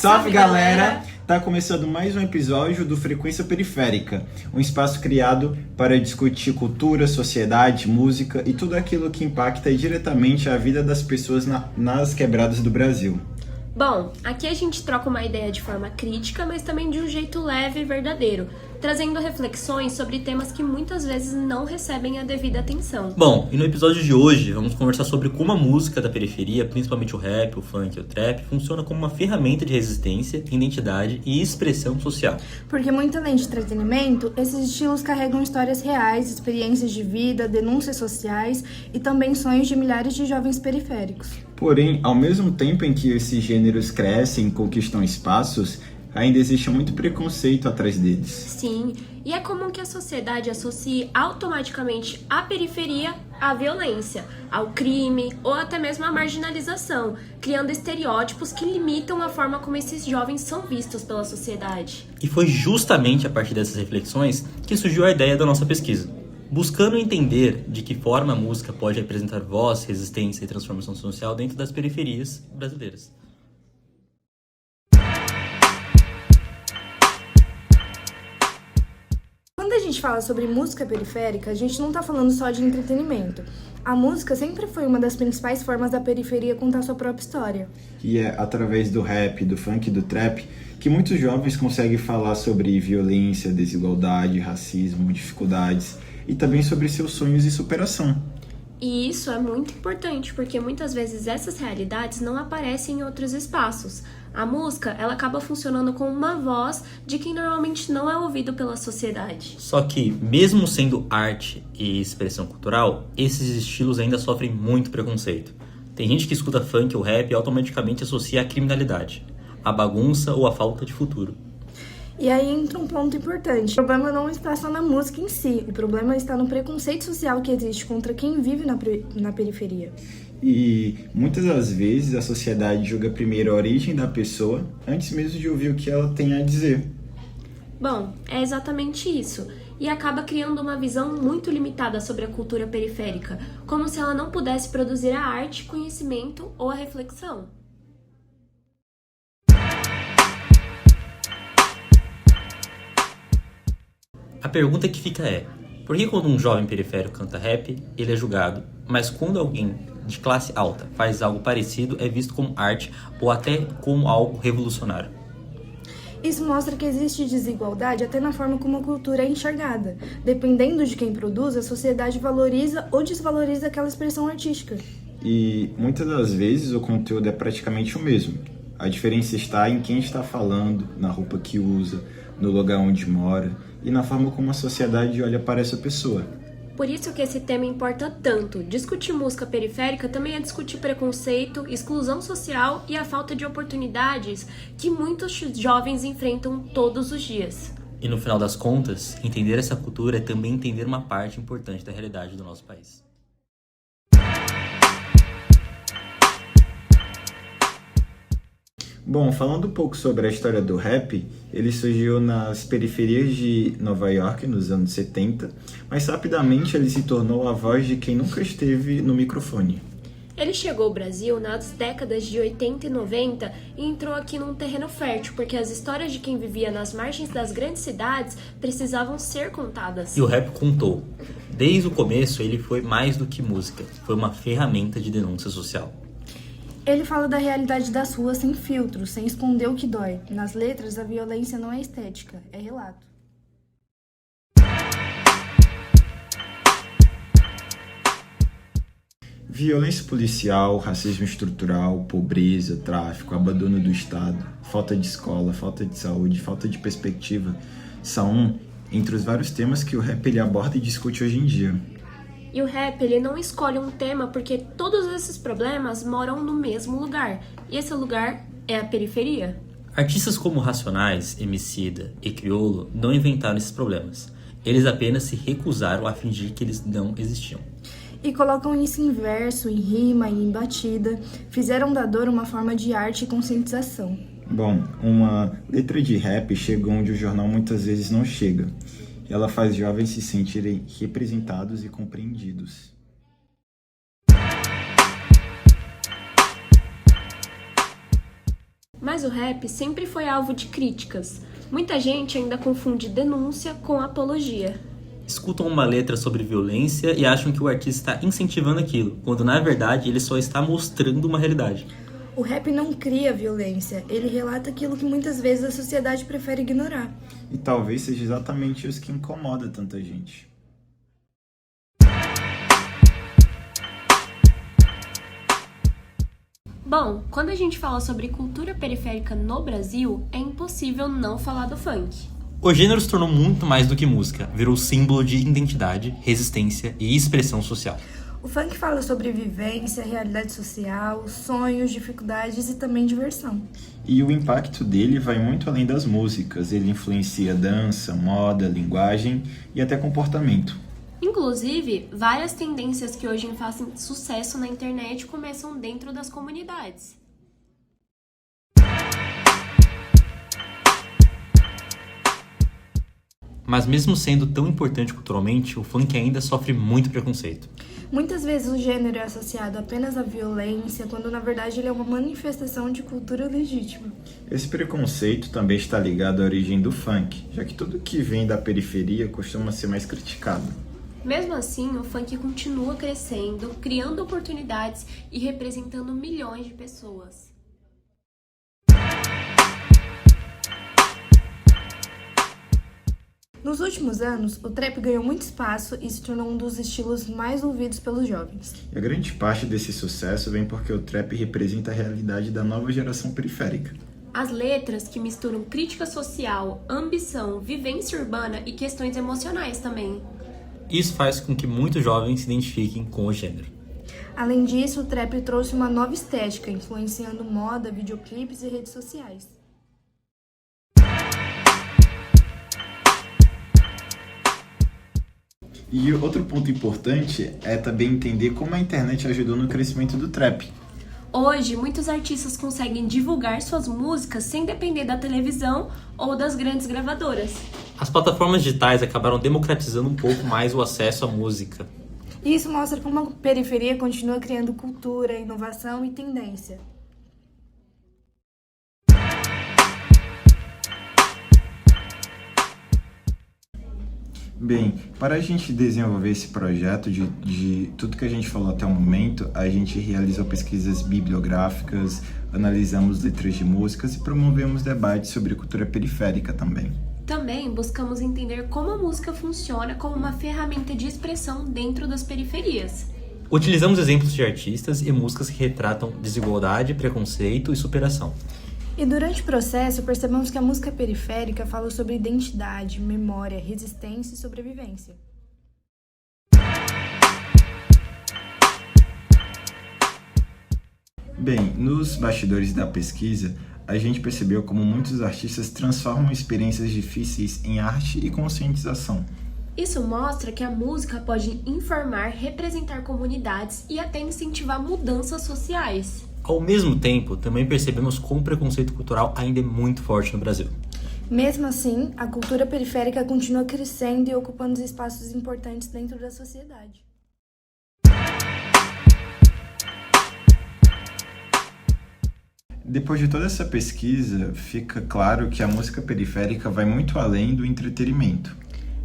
Salve galera! Tá começando mais um episódio do Frequência Periférica, um espaço criado para discutir cultura, sociedade, música e tudo aquilo que impacta diretamente a vida das pessoas nas quebradas do Brasil. Bom, aqui a gente troca uma ideia de forma crítica, mas também de um jeito leve e verdadeiro, trazendo reflexões sobre temas que muitas vezes não recebem a devida atenção. Bom, e no episódio de hoje vamos conversar sobre como a música da periferia, principalmente o rap, o funk e o trap, funciona como uma ferramenta de resistência, identidade e expressão social. Porque muito além de entretenimento, esses estilos carregam histórias reais, experiências de vida, denúncias sociais e também sonhos de milhares de jovens periféricos. Porém, ao mesmo tempo em que esses gêneros crescem e conquistam espaços, ainda existe muito preconceito atrás deles. Sim, e é comum que a sociedade associe automaticamente a periferia à violência, ao crime ou até mesmo à marginalização, criando estereótipos que limitam a forma como esses jovens são vistos pela sociedade. E foi justamente a partir dessas reflexões que surgiu a ideia da nossa pesquisa. Buscando entender de que forma a música pode representar voz, resistência e transformação social dentro das periferias brasileiras. Quando a gente fala sobre música periférica, a gente não tá falando só de entretenimento. A música sempre foi uma das principais formas da periferia contar sua própria história. E é através do rap, do funk e do trap que muitos jovens conseguem falar sobre violência, desigualdade, racismo, dificuldades e também sobre seus sonhos e superação. E isso é muito importante, porque muitas vezes essas realidades não aparecem em outros espaços. A música, ela acaba funcionando como uma voz de quem normalmente não é ouvido pela sociedade. Só que, mesmo sendo arte e expressão cultural, esses estilos ainda sofrem muito preconceito. Tem gente que escuta funk ou rap e automaticamente associa a criminalidade, a bagunça ou a falta de futuro. E aí entra um ponto importante. O problema não está só na música em si, o problema está no preconceito social que existe contra quem vive na periferia. E muitas das vezes a sociedade julga primeiro a origem da pessoa antes mesmo de ouvir o que ela tem a dizer. Bom, é exatamente isso. E acaba criando uma visão muito limitada sobre a cultura periférica, como se ela não pudesse produzir a arte, conhecimento ou a reflexão. A pergunta que fica é, por que quando um jovem periférico canta rap, ele é julgado, mas quando alguém de classe alta faz algo parecido, é visto como arte ou até como algo revolucionário? Isso mostra que existe desigualdade até na forma como a cultura é enxergada. Dependendo de quem produz, a sociedade valoriza ou desvaloriza aquela expressão artística. E muitas das vezes o conteúdo é praticamente o mesmo. A diferença está em quem está falando, na roupa que usa, no lugar onde mora e na forma como a sociedade olha para essa pessoa. Por isso que esse tema importa tanto. Discutir música periférica também é discutir preconceito, exclusão social e a falta de oportunidades que muitos jovens enfrentam todos os dias. E no final das contas, entender essa cultura é também entender uma parte importante da realidade do nosso país. Bom, falando um pouco sobre a história do rap, ele surgiu nas periferias de Nova York nos anos 70, mas rapidamente ele se tornou a voz de quem nunca esteve no microfone. Ele chegou ao Brasil nas décadas de 80 e 90 e entrou aqui num terreno fértil, porque as histórias de quem vivia nas margens das grandes cidades precisavam ser contadas. E o rap contou. Desde o começo, ele foi mais do que música, foi uma ferramenta de denúncia social. Ele fala da realidade das ruas sem filtro, sem esconder o que dói. Nas letras, a violência não é estética, é relato. Violência policial, racismo estrutural, pobreza, tráfico, abandono do Estado, falta de escola, falta de saúde, falta de perspectiva são entre os vários temas que o rap ele aborda e discute hoje em dia. E o rap, ele não escolhe um tema porque todos esses problemas moram no mesmo lugar. E esse lugar é a periferia. Artistas como Racionais, Emicida e Criolo não inventaram esses problemas. Eles apenas se recusaram a fingir que eles não existiam. E colocam isso em verso, em rima e em batida. Fizeram da dor uma forma de arte e conscientização. Bom, uma letra de rap chega onde o jornal muitas vezes não chega. Ela faz jovens se sentirem representados e compreendidos. Mas o rap sempre foi alvo de críticas. Muita gente ainda confunde denúncia com apologia. Escutam uma letra sobre violência e acham que o artista está incentivando aquilo, quando na verdade ele só está mostrando uma realidade. O rap não cria violência, ele relata aquilo que muitas vezes a sociedade prefere ignorar. E talvez seja exatamente isso que incomoda tanta gente. Bom, quando a gente fala sobre cultura periférica no Brasil, é impossível não falar do funk. O gênero se tornou muito mais do que música, virou símbolo de identidade, resistência e expressão social. O funk fala sobre vivência, realidade social, sonhos, dificuldades e também diversão. E o impacto dele vai muito além das músicas, ele influencia dança, moda, linguagem e até comportamento. Inclusive, várias tendências que hoje fazem sucesso na internet começam dentro das comunidades. Mas mesmo sendo tão importante culturalmente, o funk ainda sofre muito preconceito. Muitas vezes o gênero é associado apenas à violência, quando na verdade ele é uma manifestação de cultura legítima. Esse preconceito também está ligado à origem do funk, já que tudo que vem da periferia costuma ser mais criticado. Mesmo assim, o funk continua crescendo, criando oportunidades e representando milhões de pessoas. Nos últimos anos, o trap ganhou muito espaço e se tornou um dos estilos mais ouvidos pelos jovens. E a grande parte desse sucesso vem porque o trap representa a realidade da nova geração periférica. As letras que misturam crítica social, ambição, vivência urbana e questões emocionais também. Isso faz com que muitos jovens se identifiquem com o gênero. Além disso, o trap trouxe uma nova estética, influenciando moda, videoclipes e redes sociais. E outro ponto importante é também entender como a internet ajudou no crescimento do trap. Hoje, muitos artistas conseguem divulgar suas músicas sem depender da televisão ou das grandes gravadoras. As plataformas digitais acabaram democratizando um pouco mais o acesso à música. Isso mostra como a periferia continua criando cultura, inovação e tendência. Bem, para a gente desenvolver esse projeto de tudo que a gente falou até o momento, a gente realizou pesquisas bibliográficas, analisamos letras de músicas e promovemos debates sobre cultura periférica também. Também buscamos entender como a música funciona como uma ferramenta de expressão dentro das periferias. Utilizamos exemplos de artistas e músicas que retratam desigualdade, preconceito e superação. E durante o processo, percebemos que a música periférica fala sobre identidade, memória, resistência e sobrevivência. Bem, nos bastidores da pesquisa, a gente percebeu como muitos artistas transformam experiências difíceis em arte e conscientização. Isso mostra que a música pode informar, representar comunidades e até incentivar mudanças sociais. Ao mesmo tempo, também percebemos como o preconceito cultural ainda é muito forte no Brasil. Mesmo assim, a cultura periférica continua crescendo e ocupando espaços importantes dentro da sociedade. Depois de toda essa pesquisa, fica claro que a música periférica vai muito além do entretenimento.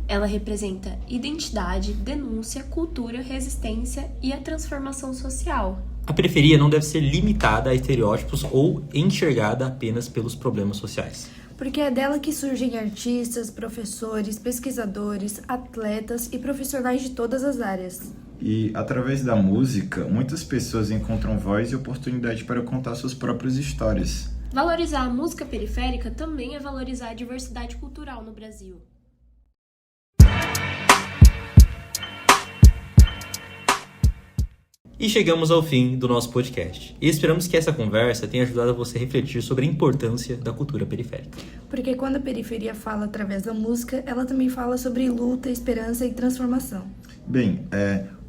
Ela representa identidade, denúncia, cultura, resistência e a transformação social. A periferia não deve ser limitada a estereótipos ou enxergada apenas pelos problemas sociais. Porque é dela que surgem artistas, professores, pesquisadores, atletas e profissionais de todas as áreas. E, através da música, muitas pessoas encontram voz e oportunidade para contar suas próprias histórias. Valorizar a música periférica também é valorizar a diversidade cultural no Brasil. E chegamos ao fim do nosso podcast. E esperamos que essa conversa tenha ajudado você a refletir sobre a importância da cultura periférica. Porque quando a periferia fala através da música, ela também fala sobre luta, esperança e transformação. Bem,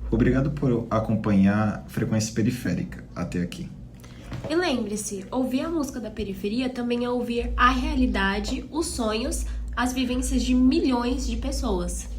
obrigado por acompanhar Frequência Periférica até aqui. E lembre-se, ouvir a música da periferia também é ouvir a realidade, os sonhos, as vivências de milhões de pessoas.